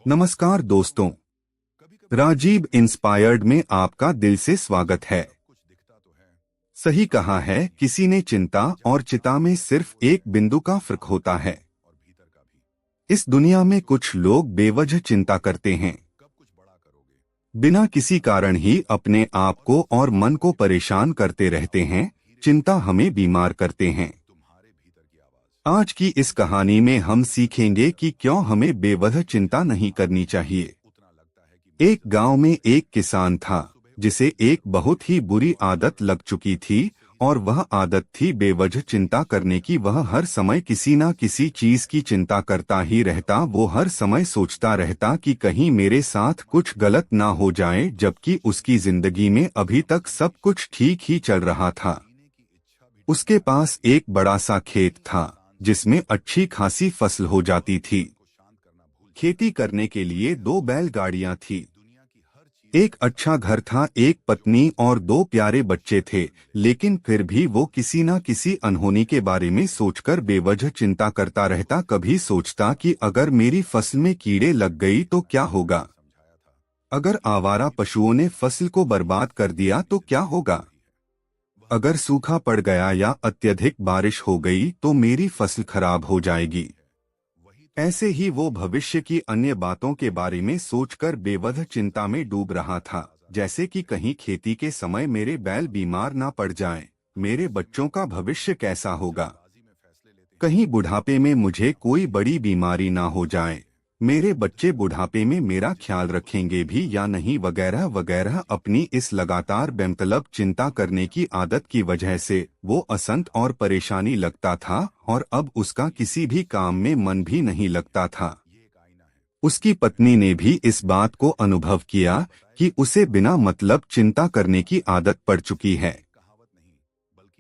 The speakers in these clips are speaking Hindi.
नमस्कार दोस्तों, राजीव इंस्पायर्ड में आपका दिल से स्वागत है। सही कहा है किसी ने, चिंता और चिता में सिर्फ एक बिंदु का फर्क होता है। इस दुनिया में कुछ लोग बेवजह चिंता करते हैं, बिना किसी कारण ही अपने आप को और मन को परेशान करते रहते हैं। चिंता हमें बीमार करते हैं। आज की इस कहानी में हम सीखेंगे कि क्यों हमें बेवजह चिंता नहीं करनी चाहिए। एक गांव में एक किसान था जिसे एक बहुत ही बुरी आदत लग चुकी थी, और वह आदत थी बेवजह चिंता करने की। वह हर समय किसी न किसी चीज की चिंता करता ही रहता। वो हर समय सोचता रहता कि कहीं मेरे साथ कुछ गलत ना हो जाए, जबकि उसकी जिंदगी में अभी तक सब कुछ ठीक ही चल रहा था। उसके पास एक बड़ा सा खेत था जिसमें अच्छी खासी फसल हो जाती थी। खेती करने के लिए 2 बैलगाड़ियां थी, एक अच्छा घर था, एक पत्नी और 2 प्यारे बच्चे थे। लेकिन फिर भी वो किसी न किसी अनहोनी के बारे में सोचकर बेवजह चिंता करता रहता। कभी सोचता कि अगर मेरी फसल में कीड़े लग गई तो क्या होगा, अगर आवारा पशुओं ने फसल को बर्बाद कर दिया तो क्या होगा, अगर सूखा पड़ गया या अत्यधिक बारिश हो गई तो मेरी फसल खराब हो जाएगी। ऐसे ही वो भविष्य की अन्य बातों के बारे में सोचकर बेवजह चिंता में डूब रहा था, जैसे कि कहीं खेती के समय मेरे बैल बीमार ना पड़ जाएं, मेरे बच्चों का भविष्य कैसा होगा, कहीं बुढ़ापे में मुझे कोई बड़ी बीमारी ना हो जाए, मेरे बच्चे बुढ़ापे में मेरा ख्याल रखेंगे भी या नहीं, वगैरह वगैरह। अपनी इस लगातार बेमतलब चिंता करने की आदत की वजह से वो असंत और परेशानी लगता था, और अब उसका किसी भी काम में मन भी नहीं लगता था। उसकी पत्नी ने भी इस बात को अनुभव किया कि उसे बिना मतलब चिंता करने की आदत पड़ चुकी है।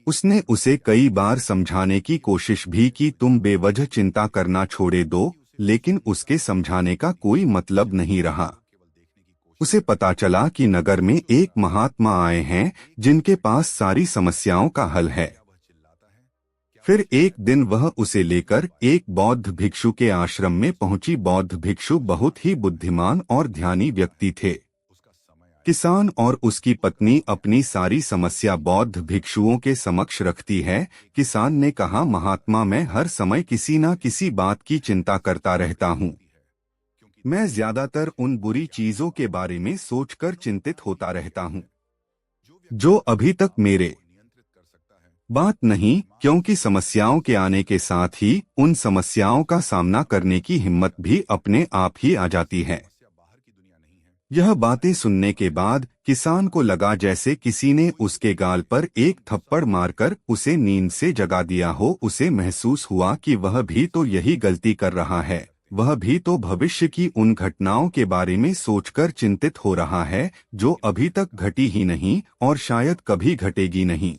उसने उसे कई बार समझाने की कोशिश भी की, तुम बेवजह चिंता करना छोड़े दो, लेकिन उसके समझाने का कोई मतलब नहीं रहा। उसे पता चला कि नगर में एक महात्मा आए हैं जिनके पास सारी समस्याओं का हल है। फिर एक दिन वह उसे लेकर एक बौद्ध भिक्षु के आश्रम में पहुंची। बौद्ध भिक्षु बहुत ही बुद्धिमान और ध्यानी व्यक्ति थे। किसान और उसकी पत्नी अपनी सारी समस्या बौद्ध भिक्षुओं के समक्ष रखती है। किसान ने कहा, महात्मा, मैं हर समय किसी न किसी बात की चिंता करता रहता हूँ। मैं ज्यादातर उन बुरी चीजों के बारे में सोचकर चिंतित होता रहता हूँ जो अभी तक मेरे बात नहीं, क्योंकि समस्याओं के आने के साथ ही उन समस्याओं का सामना करने की हिम्मत भी अपने आप ही आ जाती है। यह बातें सुनने के बाद किसान को लगा जैसे किसी ने उसके गाल पर एक थप्पड़ मारकर उसे नींद से जगा दिया हो। उसे महसूस हुआ कि वह भी तो यही गलती कर रहा है। वह भी तो भविष्य की उन घटनाओं के बारे में सोचकर चिंतित हो रहा है जो अभी तक घटी ही नहीं और शायद कभी घटेगी नहीं।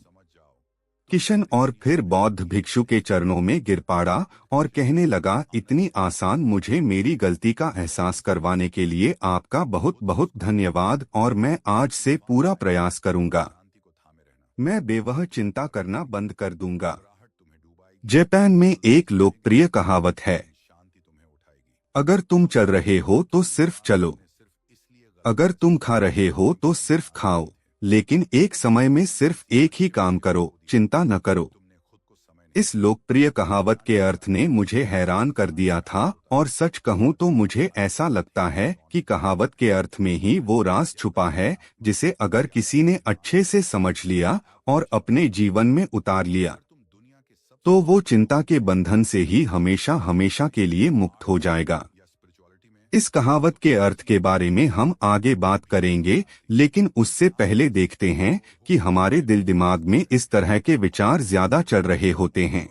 किशन और फिर बौद्ध भिक्षु के चरणों में गिर पड़ा और कहने लगा, इतनी आसान मुझे मेरी गलती का एहसास करवाने के लिए आपका बहुत बहुत धन्यवाद, और मैं आज से पूरा प्रयास करूंगा। मैं बेवजह चिंता करना बंद कर दूंगा। जापान में एक लोकप्रिय कहावत है, अगर तुम चल रहे हो तो सिर्फ चलो, अगर तुम खा रहे हो तो सिर्फ खाओ, लेकिन एक समय में सिर्फ एक ही काम करो, चिंता न करो। इस लोकप्रिय कहावत के अर्थ ने मुझे हैरान कर दिया था, और सच कहूं तो मुझे ऐसा लगता है कि कहावत के अर्थ में ही वो राज छुपा है जिसे अगर किसी ने अच्छे से समझ लिया और अपने जीवन में उतार लिया तो वो चिंता के बंधन से ही हमेशा हमेशा के लिए मुक्त हो जाएगा। इस कहावत के अर्थ के बारे में हम आगे बात करेंगे, लेकिन उससे पहले देखते हैं कि हमारे दिल दिमाग में इस तरह के विचार ज्यादा चल रहे होते हैं।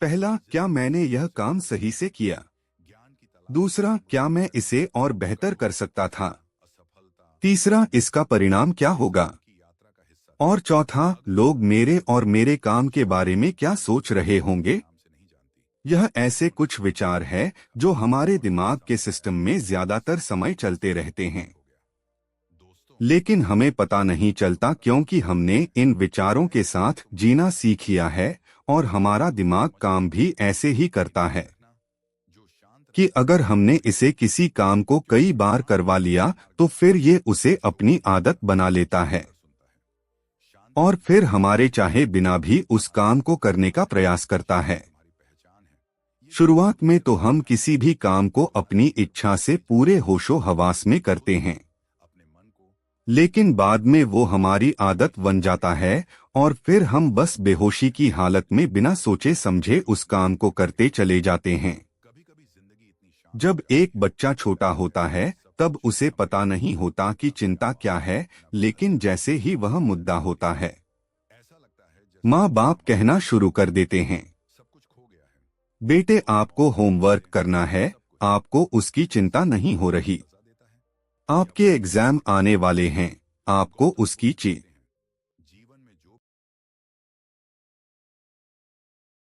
पहला, क्या मैंने यह काम सही से किया? दूसरा, क्या मैं इसे और बेहतर कर सकता था? तीसरा, इसका परिणाम क्या होगा? और चौथा, लोग मेरे और मेरे काम के बारे में क्या सोच रहे होंगे? यह ऐसे कुछ विचार है जो हमारे दिमाग के सिस्टम में ज्यादातर समय चलते रहते हैं, लेकिन हमें पता नहीं चलता क्योंकि हमने इन विचारों के साथ जीना सीख लिया है और हमारा दिमाग काम भी ऐसे ही करता है। कि अगर हमने इसे किसी काम को कई बार करवा लिया तो फिर ये उसे अपनी आदत बना लेता है और फिर हमारे चाहे बिना भी उस काम को करने का प्रयास करता है। शुरुआत में तो हम किसी भी काम को अपनी इच्छा से पूरे होशो हवास में करते हैं, लेकिन बाद में वो हमारी आदत बन जाता है और फिर हम बस बेहोशी की हालत में बिना सोचे समझे उस काम को करते चले जाते हैं। जब एक बच्चा छोटा होता है तब उसे पता नहीं होता कि चिंता क्या है, लेकिन जैसे ही वह मुद्दा होता है माँ बाप कहना शुरू कर देते हैं, बेटे आपको होमवर्क करना है, आपको उसकी चिंता नहीं हो रही, आपके एग्जाम आने वाले हैं, आपको उसकी